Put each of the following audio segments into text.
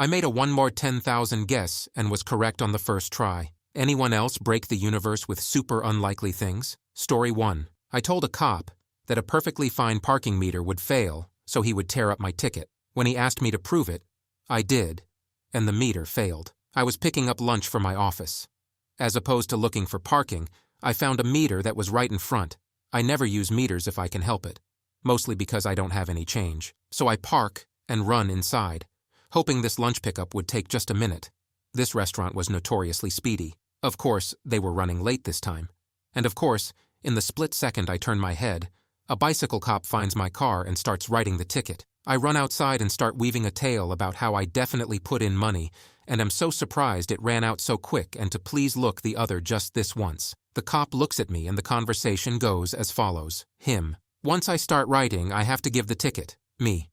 I made a one more 10,000 guess and was correct on the first try. Anyone else break the universe with super unlikely things? Story 1. I told a cop that a perfectly fine parking meter would fail, so he would tear up my ticket. When he asked me to prove it, I did, and the meter failed. I was picking up lunch for my office. As opposed to looking for parking, I found a meter that was right in front. I never use meters if I can help it, mostly because I don't have any change. So I park and run inside, hoping this lunch pickup would take just a minute. This restaurant was notoriously speedy. Of course, they were running late this time. And of course, in the split second I turn my head, a bicycle cop finds my car and starts writing the ticket. I run outside and start weaving a tale about how I definitely put in money, and am so surprised it ran out so quick and to please look the other just this once. The cop looks at me and the conversation goes as follows. Him. Once I start writing, I have to give the ticket. Me.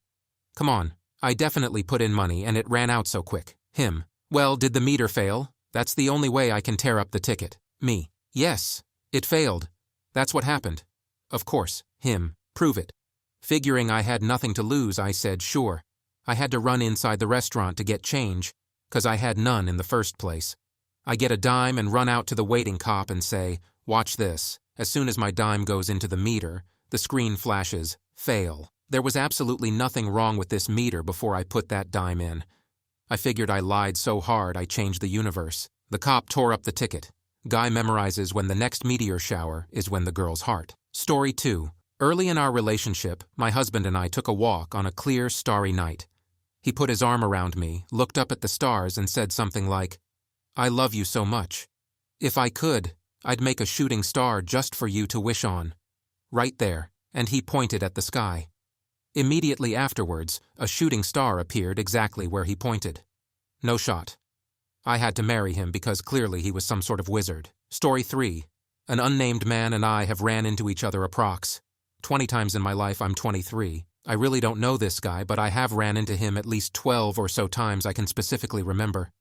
Come on. I definitely put in money and it ran out so quick. Him. Well, did the meter fail? That's the only way I can tear up the ticket. Me. Yes. It failed. That's what happened. Of course. Him. Prove it. Figuring I had nothing to lose, I said sure. I had to run inside the restaurant to get change, 'cause I had none in the first place. I get a dime and run out to the waiting cop and say, watch this. As soon as my dime goes into the meter, the screen flashes, fail. There was absolutely nothing wrong with this meter before I put that dime in. I figured I lied so hard I changed the universe. The cop tore up the ticket. Guy memorizes when the next meteor shower is when the girl's heart. Story 2. Early in our relationship, my husband and I took a walk on a clear, starry night. He put his arm around me, looked up at the stars and said something like, I love you so much. If I could, I'd make a shooting star just for you to wish on. Right there, and he pointed at the sky. Immediately afterwards, a shooting star appeared exactly where he pointed. No shot. I had to marry him because clearly he was some sort of wizard. Story 3. An unnamed man and I have ran into each other approx. 20 times in my life. I'm 23. I really don't know this guy, but I have ran into him at least 12 or so times I can specifically remember.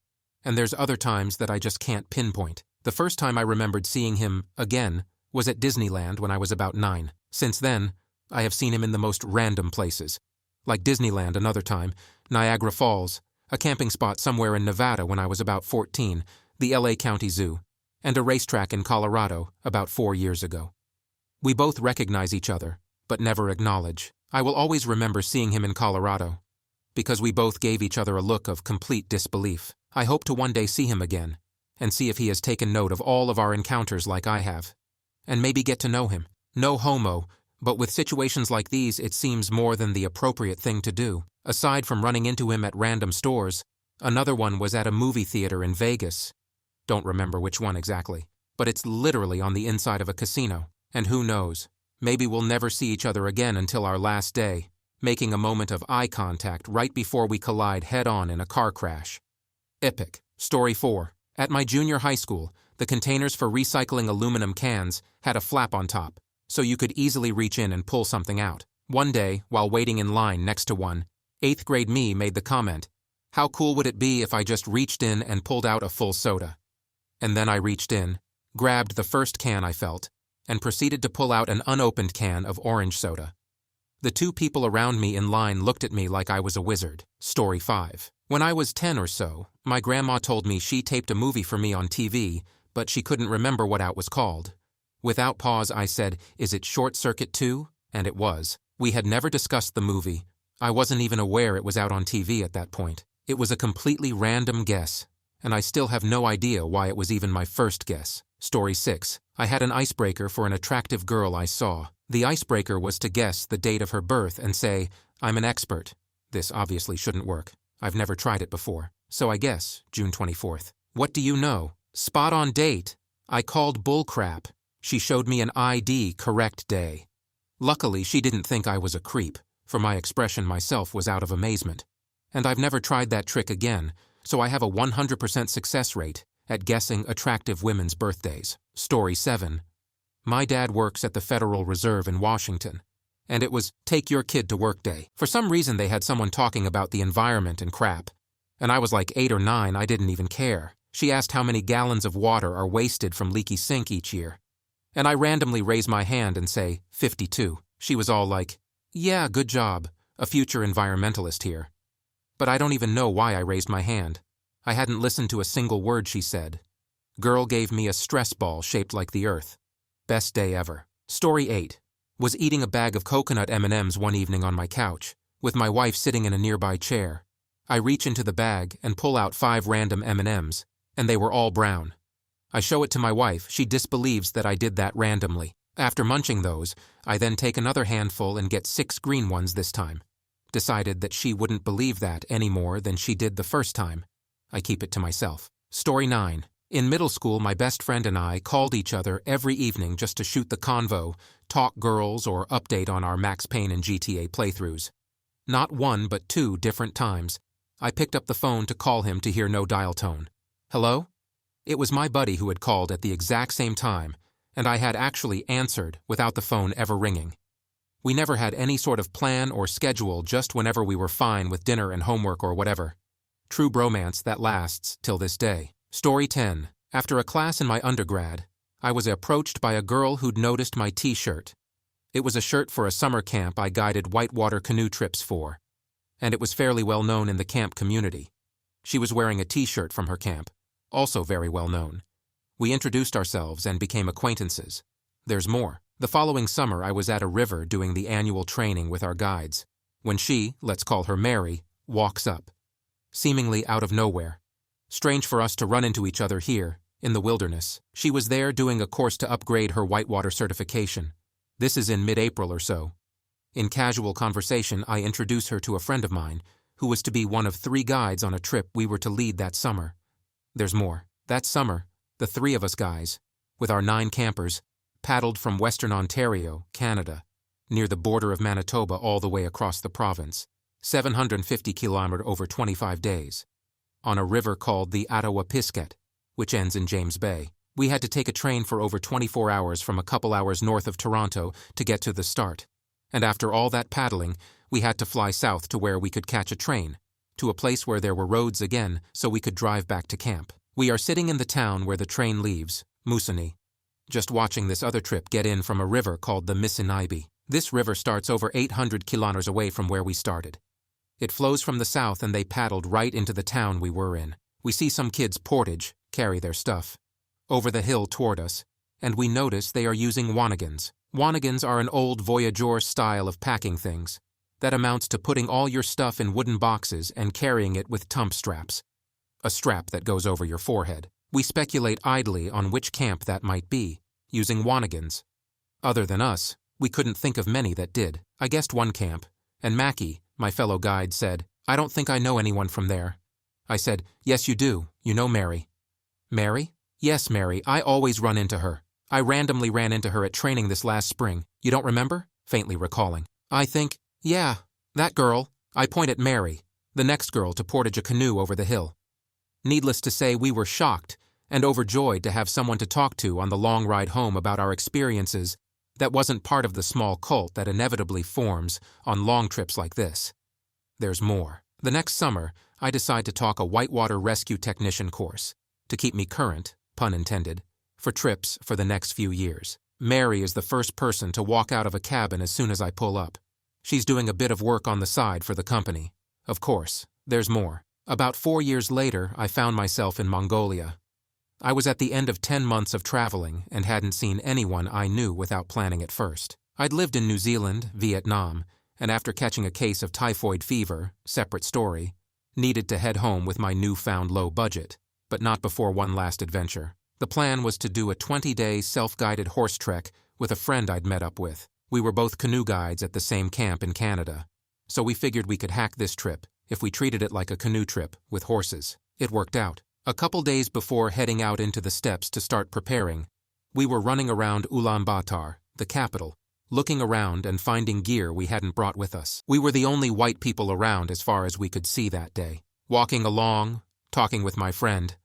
And there's other times that I just can't pinpoint. The first time I remembered seeing him, again, was at Disneyland when I was about 9. Since then, I have seen him in the most random places. Like Disneyland another time, Niagara Falls, a camping spot somewhere in Nevada when I was about 14, the LA County Zoo, and a racetrack in Colorado about 4 years ago. We both recognize each other, but never acknowledge. I will always remember seeing him in Colorado, because we both gave each other a look of complete disbelief. I hope to one day see him again, and see if he has taken note of all of our encounters like I have, and maybe get to know him. No homo, but with situations like these it seems more than the appropriate thing to do. Aside from running into him at random stores, another one was at a movie theater in Vegas. Don't remember which one exactly, but it's literally on the inside of a casino. And who knows, maybe we'll never see each other again until our last day, making a moment of eye contact right before we collide head-on in a car crash. Epic. Story 4. At my junior high school, the containers for recycling aluminum cans had a flap on top, so you could easily reach in and pull something out. One day, while waiting in line next to one, 8th grade me made the comment, how cool would it be if I just reached in and pulled out a full soda? And then I reached in, grabbed the first can I felt, and proceeded to pull out an unopened can of orange soda. The two people around me in line looked at me like I was a wizard. Story 5. When I was 10 or so, my grandma told me she taped a movie for me on TV, but she couldn't remember what it was called. Without pause, I said, is it Short Circuit 2? And it was. We had never discussed the movie. I wasn't even aware it was out on TV at that point. It was a completely random guess, and I still have no idea why it was even my first guess. Story 6. I had an icebreaker for an attractive girl I saw. The icebreaker was to guess the date of her birth and say, I'm an expert. This obviously shouldn't work. I've never tried it before. So I guess, June 24th. What do you know? Spot on date. I called bullcrap. She showed me an ID correct day. Luckily, she didn't think I was a creep, for my expression myself was out of amazement. And I've never tried that trick again, so I have a 100% success rate at guessing attractive women's birthdays. Story 7. My dad works at the Federal Reserve in Washington, and it was Take Your Kid to Work Day. For some reason they had someone talking about the environment and crap, and I was like 8 or 9, I didn't even care. She asked how many gallons of water are wasted from leaky sink each year, and I randomly raise my hand and say, 52. She was all like, yeah, good job, a future environmentalist here. But I don't even know why I raised my hand. I hadn't listened to a single word she said. Girl gave me a stress ball shaped like the earth. Best day ever. Story 8. Was eating a bag of coconut M&Ms one evening on my couch, with my wife sitting in a nearby chair. I reach into the bag and pull out 5 random M&Ms, and they were all brown. I show it to my wife. She disbelieves that I did that randomly. After munching those, I then take another handful and get 6 green ones this time. Decided that she wouldn't believe that any more than she did the first time. I keep it to myself. Story 9. In middle school, my best friend and I called each other every evening just to shoot the convo, talk girls, or update on our Max Payne and GTA playthroughs. Not one but 2 different times. I picked up the phone to call him to hear no dial tone. Hello? It was my buddy who had called at the exact same time, and I had actually answered without the phone ever ringing. We never had any sort of plan or schedule, just whenever we were fine with dinner and homework or whatever. True bromance that lasts till this day. Story 10. After a class in my undergrad, I was approached by a girl who'd noticed my t-shirt. It was a shirt for a summer camp I guided whitewater canoe trips for, and it was fairly well known in the camp community. She was wearing a t-shirt from her camp, also very well known. We introduced ourselves and became acquaintances. There's more. The following summer, I was at a river doing the annual training with our guides, when she, let's call her Mary, walks up, seemingly out of nowhere. Strange for us to run into each other here, in the wilderness. She was there doing a course to upgrade her whitewater certification. This is in mid-April or so. In casual conversation, I introduce her to a friend of mine, who was to be one of 3 guides on a trip we were to lead that summer. There's more. That summer, the 3 of us guys, with our 9 campers, paddled from Western Ontario, Canada, near the border of Manitoba all the way across the province, 750 kilometers over 25 days, on a river called the Ottawa-Pisket, which ends in James Bay. We had to take a train for over 24 hours from a couple hours north of Toronto to get to the start. And after all that paddling, we had to fly south to where we could catch a train, to a place where there were roads again so we could drive back to camp. We are sitting in the town where the train leaves, Moosonee, just watching this other trip get in from a river called the Mississauga. This river starts over 800 kilometers away from where we started. It flows from the south and they paddled right into the town we were in. We see some kids portage, carry their stuff, over the hill toward us, and we notice they are using wanigans. Wanigans are an old voyageur style of packing things that amounts to putting all your stuff in wooden boxes and carrying it with tump straps, a strap that goes over your forehead. We speculate idly on which camp that might be, using wanigans. Other than us, we couldn't think of many that did. I guessed one camp, and Mackie, my fellow guide, said, "I don't think I know anyone from there." I said, "Yes, you do. You know Mary." "Mary?" "Yes, Mary. I always run into her. I randomly ran into her at training this last spring. You don't remember?" Faintly recalling. I think, "Yeah, that girl." I point at Mary, the next girl to portage a canoe over the hill. Needless to say, we were shocked and overjoyed to have someone to talk to on the long ride home about our experiences that wasn't part of the small cult that inevitably forms on long trips like this. There's more. The next summer, I decide to talk a whitewater rescue technician course, to keep me current, pun intended, for trips for the next few years. Mary is the first person to walk out of a cabin as soon as I pull up. She's doing a bit of work on the side for the company. Of course, there's more. About 4 years later, I found myself in Mongolia. I was at the end of 10 months of traveling and hadn't seen anyone I knew without planning at first. I'd lived in New Zealand, Vietnam, and after catching a case of typhoid fever, separate story, needed to head home with my newfound low budget, but not before one last adventure. The plan was to do a 20-day self-guided horse trek with a friend I'd met up with. We were both canoe guides at the same camp in Canada, so we figured we could hack this trip if we treated it like a canoe trip with horses. It worked out. A couple days before heading out into the steppes to start preparing, we were running around Ulaanbaatar, the capital, looking around and finding gear we hadn't brought with us. We were the only white people around as far as we could see that day. Walking along, talking with my friend.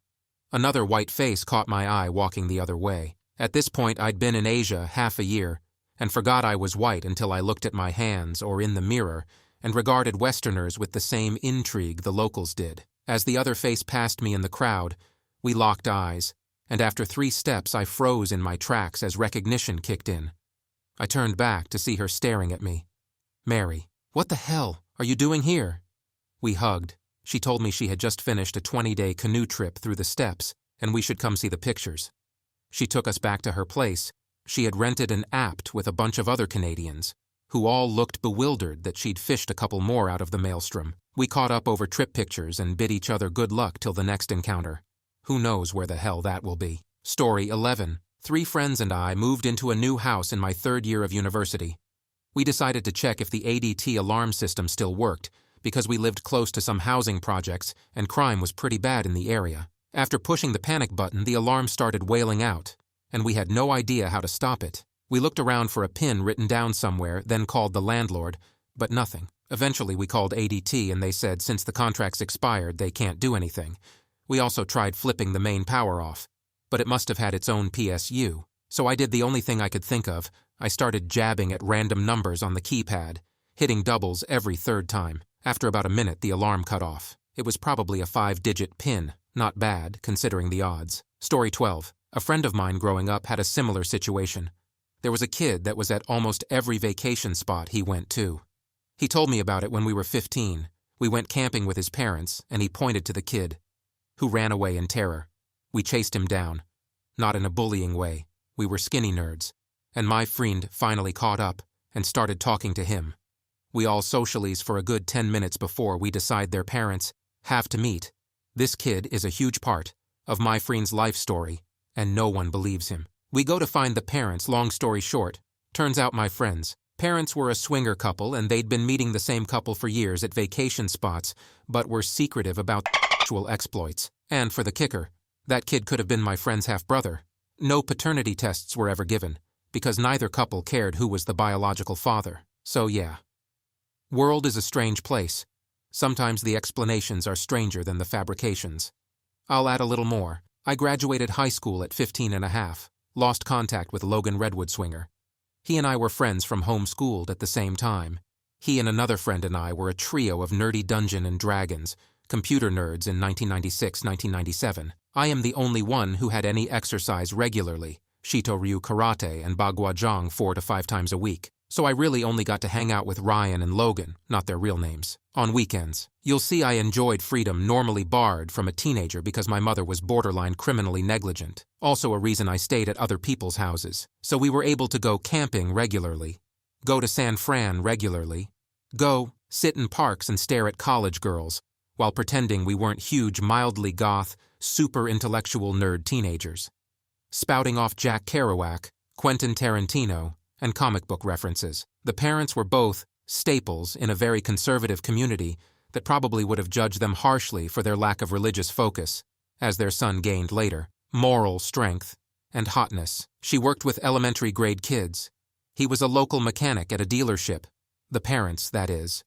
Another white face caught my eye walking the other way. At this point, I'd been in Asia half a year and forgot I was white until I looked at my hands or in the mirror and regarded Westerners with the same intrigue the locals did. As the other face passed me in the crowd, we locked eyes, and after 3 steps I froze in my tracks as recognition kicked in. I turned back to see her staring at me. "Mary, what the hell are you doing here?" We hugged, She told me she had just finished a 20-day canoe trip through the steppes, and we should come see the pictures. She took us back to her place. She had rented an apt with a bunch of other Canadians, who all looked bewildered that she'd fished a couple more out of the maelstrom. We caught up over trip pictures and bid each other good luck till the next encounter. Who knows where the hell that will be. Story 11. 3 friends and I moved into a new house in my 3rd year of university. We decided to check if the ADT alarm system still worked, because we lived close to some housing projects and crime was pretty bad in the area. After pushing the panic button, the alarm started wailing out, and we had no idea how to stop it. We looked around for a pin written down somewhere, then called the landlord, but nothing. Eventually we called ADT and they said since the contract's expired, they can't do anything. We also tried flipping the main power off, but it must have had its own PSU. So I did the only thing I could think of. I started jabbing at random numbers on the keypad, hitting doubles every 3rd time. After about a minute, the alarm cut off. It was probably a 5-digit PIN. Not bad, considering the odds. Story 12. A friend of mine growing up had a similar situation. There was a kid that was at almost every vacation spot he went to. He told me about it when we were 15. We went camping with his parents, and he pointed to the kid, who ran away in terror. We chased him down. Not in a bullying way. We were skinny nerds. And my friend finally caught up and started talking to him. We all socialize for a good 10 minutes before we decide their parents have to meet. This kid is a huge part of my friend's life story, and no one believes him. We go to find the parents. Long story short, turns out my friends' parents were a swinger couple and they'd been meeting the same couple for years at vacation spots, but were secretive about actual exploits. And for the kicker, that kid could have been my friend's half-brother. No paternity tests were ever given, because neither couple cared who was the biological father. So yeah. World is a strange place. Sometimes the explanations are stranger than the fabrications. I'll add a little more. I graduated high school at 15 and a half, lost contact with Logan Redwood Swinger. He and I were friends from homeschooled at the same time. He and another friend and I were a trio of nerdy Dungeons and Dragons, computer nerds in 1996-1997. I am the only one who had any exercise regularly, Shito-ryu karate and Baguazhang 4 to 5 times a week. So I really only got to hang out with Ryan and Logan, not their real names, on weekends. You'll see I enjoyed freedom normally barred from a teenager because my mother was borderline criminally negligent. Also a reason I stayed at other people's houses. So we were able to go camping regularly, go to San Fran regularly, go sit in parks and stare at college girls, while pretending we weren't huge, mildly goth, super intellectual nerd teenagers. Spouting off Jack Kerouac, Quentin Tarantino, and comic book references. The parents were both staples in a very conservative community that probably would have judged them harshly for their lack of religious focus, as their son gained later, moral strength, and hotness. She worked with elementary grade kids. He was a local mechanic at a dealership, the parents, that is.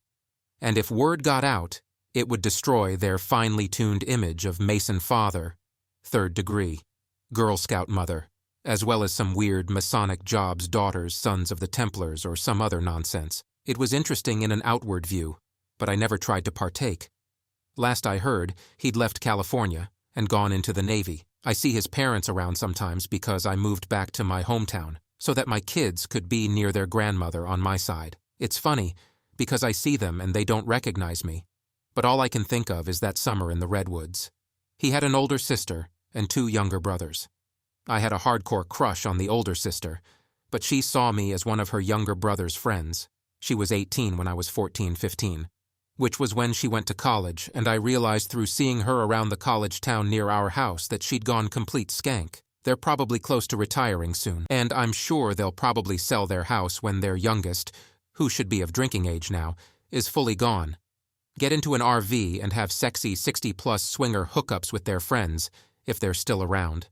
And if word got out, it would destroy their finely tuned image of Mason father, 3rd degree, Girl Scout mother, as well as some weird Masonic jobs daughters, sons of the Templars, or some other nonsense. It was interesting in an outward view, but I never tried to partake. Last I heard, he'd left California and gone into the Navy. I see his parents around sometimes because I moved back to my hometown, so that my kids could be near their grandmother on my side. It's funny, because I see them and they don't recognize me, but all I can think of is that summer in the Redwoods. He had an older sister and 2 younger brothers. I had a hardcore crush on the older sister, but she saw me as one of her younger brother's friends. She was 18 when I was 14, 15, which was when she went to college, and I realized through seeing her around the college town near our house that she'd gone complete skank. They're probably close to retiring soon, and I'm sure they'll probably sell their house when their youngest, who should be of drinking age now, is fully gone. Get into an RV and have sexy 60-plus swinger hookups with their friends, if they're still around.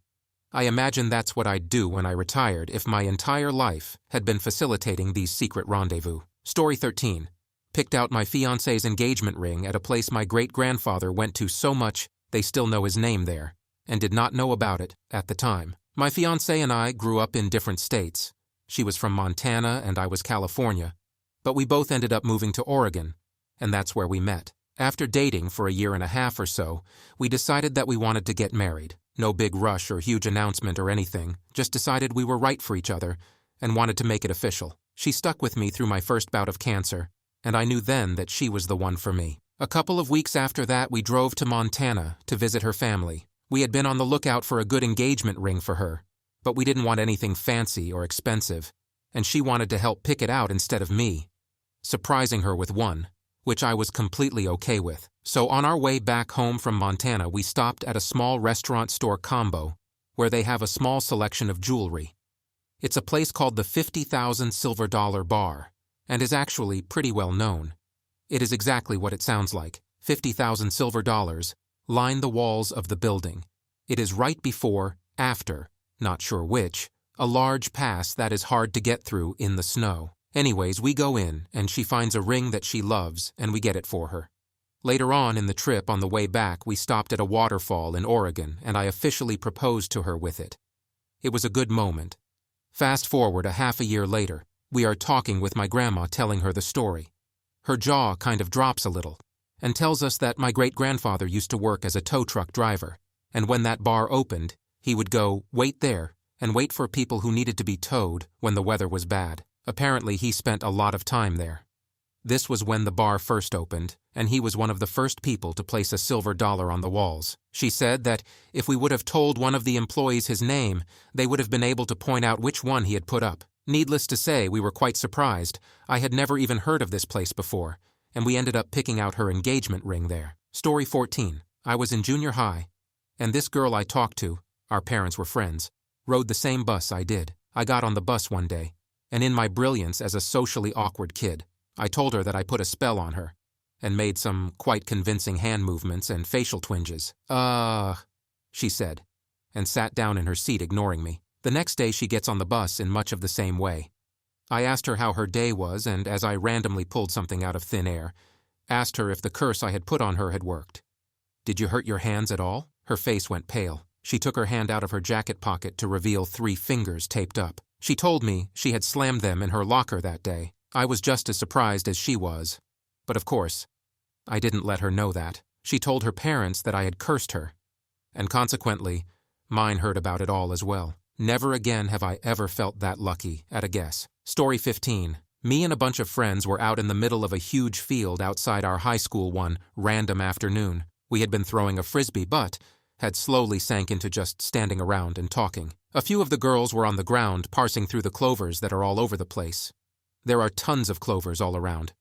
I imagine that's what I'd do when I retired if my entire life had been facilitating these secret rendezvous. Story 13. Picked out my fiancé's engagement ring at a place my great-grandfather went to so much they still know his name there, and did not know about it at the time. My fiancé and I grew up in different states. She was from Montana and I was California, but we both ended up moving to Oregon, and that's where we met. After dating for a year and a half or so, we decided that we wanted to get married. No big rush or huge announcement or anything, just decided we were right for each other and wanted to make it official. She stuck with me through my first bout of cancer, and I knew then that she was the one for me. A couple of weeks after that, we drove to Montana to visit her family. We had been on the lookout for a good engagement ring for her, but we didn't want anything fancy or expensive, and she wanted to help pick it out instead of me, surprising her with one, which I was completely okay with. So on our way back home from Montana, we stopped at a small restaurant store combo where they have a small selection of jewelry. It's a place called the 50,000 Silver Dollar Bar, and is actually pretty well known. It is exactly what it sounds like. 50,000 silver dollars line the walls of the building. It is right before, after, not sure which, a large pass that is hard to get through in the snow. Anyways, we go in, and she finds a ring that she loves, and we get it for her. Later on in the trip, on the way back, we stopped at a waterfall in Oregon, and I officially proposed to her with it. It was a good moment. Fast forward a half a year later, we are talking with my grandma, telling her the story. Her jaw kind of drops a little, and tells us that my great-grandfather used to work as a tow truck driver, and when that bar opened, he would go, wait there, and wait for people who needed to be towed when the weather was bad. Apparently, he spent a lot of time there. This was when the bar first opened, and he was one of the first people to place a silver dollar on the walls. She said that if we would have told one of the employees his name, they would have been able to point out which one he had put up. Needless to say, we were quite surprised. I had never even heard of this place before, and we ended up picking out her engagement ring there. Story 14. I was in junior high, and this girl I talked to, our parents were friends, rode the same bus I did. I got on the bus one day, and in my brilliance as a socially awkward kid, I told her that I put a spell on her, and made some quite convincing hand movements and facial twinges. She said, and sat down in her seat, ignoring me. The next day she gets on the bus in much of the same way. I asked her how her day was, and as I randomly pulled something out of thin air, asked her if the curse I had put on her had worked. Did you hurt your hands at all? Her face went pale. She took her hand out of her jacket pocket to reveal 3 fingers taped up. She told me she had slammed them in her locker that day. I was just as surprised as she was. But of course, I didn't let her know that. She told her parents that I had cursed her, and consequently, mine heard about it all as well. Never again have I ever felt that lucky at a guess. Story 15. Me and a bunch of friends were out in the middle of a huge field outside our high school one random afternoon. We had been throwing a frisbee, but had slowly sank into just standing around and talking. A few of the girls were on the ground parsing through the clovers that are all over the place. There are tons of clovers all around.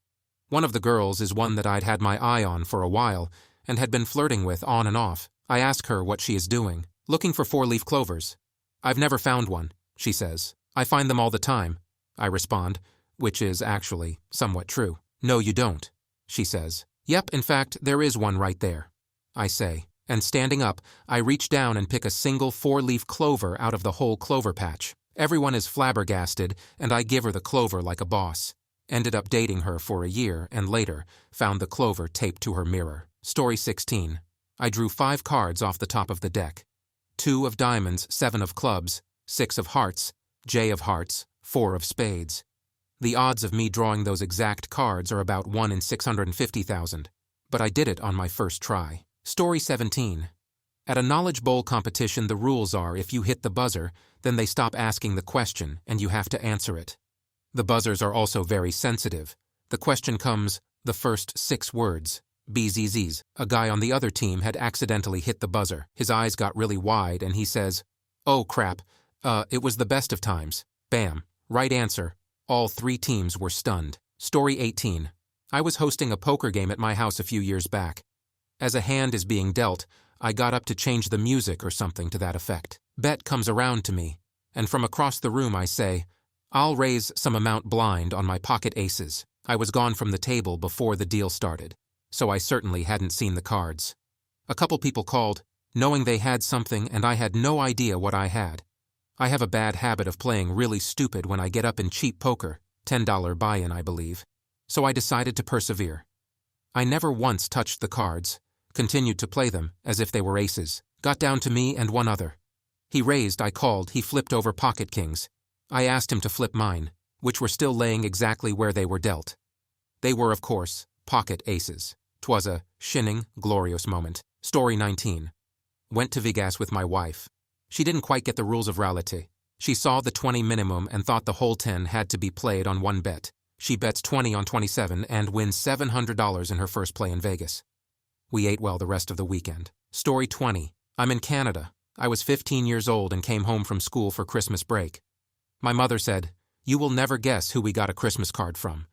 One of the girls is one that I'd had my eye on for a while and had been flirting with on and off. I ask her what she is doing. Looking for 4-leaf clovers. I've never found one, she says. I find them all the time, I respond, which is actually somewhat true. No, you don't, she says. Yep, in fact, there is one right there, I say. And standing up, I reach down and pick a single 4-leaf clover out of the whole clover patch. Everyone is flabbergasted, and I give her the clover like a boss. Ended up dating her for a year, and later found the clover taped to her mirror. Story 16. I drew 5 cards off the top of the deck. 2 of diamonds, 7 of clubs, 6 of hearts, J of hearts, 4 of spades. The odds of me drawing those exact cards are about 1 in 650,000, but I did it on my first try. Story 17. At a Knowledge Bowl competition, the rules are if you hit the buzzer, then they stop asking the question and you have to answer it. The buzzers are also very sensitive. The question comes, the first 6 words. BZZs. A guy on the other team had accidentally hit the buzzer. His eyes got really wide and he says, "Oh crap, it was the best of times." Bam. Right answer. All 3 teams were stunned. Story 18. I was hosting a poker game at my house a few years back. As a hand is being dealt, I got up to change the music or something to that effect. Bet comes around to me, and from across the room I say, "I'll raise some amount blind on my pocket aces." I was gone from the table before the deal started, so I certainly hadn't seen the cards. A couple people called, knowing they had something, and I had no idea what I had. I have a bad habit of playing really stupid when I get up in cheap poker, $10 buy-in I believe, so I decided to persevere. I never once touched the cards, continued to play them as if they were aces. Got down to me and one other. He raised, I called, he flipped over pocket kings. I asked him to flip mine, which were still laying exactly where they were dealt. They were, of course, pocket aces. 'Twas a shinning, glorious moment. Story 19. Went to Vegas with my wife. She didn't quite get the rules of reality. She saw the 20 minimum and thought the whole 10 had to be played on one bet. She bets 20 on 27 and wins $700 in her first play in Vegas. We ate well the rest of the weekend. Story 20. I'm in Canada. I was 15 years old and came home from school for Christmas break. My mother said, "You will never guess who we got a Christmas card from."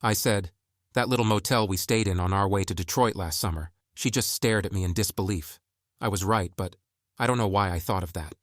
I said, "That little motel we stayed in on our way to Detroit last summer." She just stared at me in disbelief. I was right, but I don't know why I thought of that.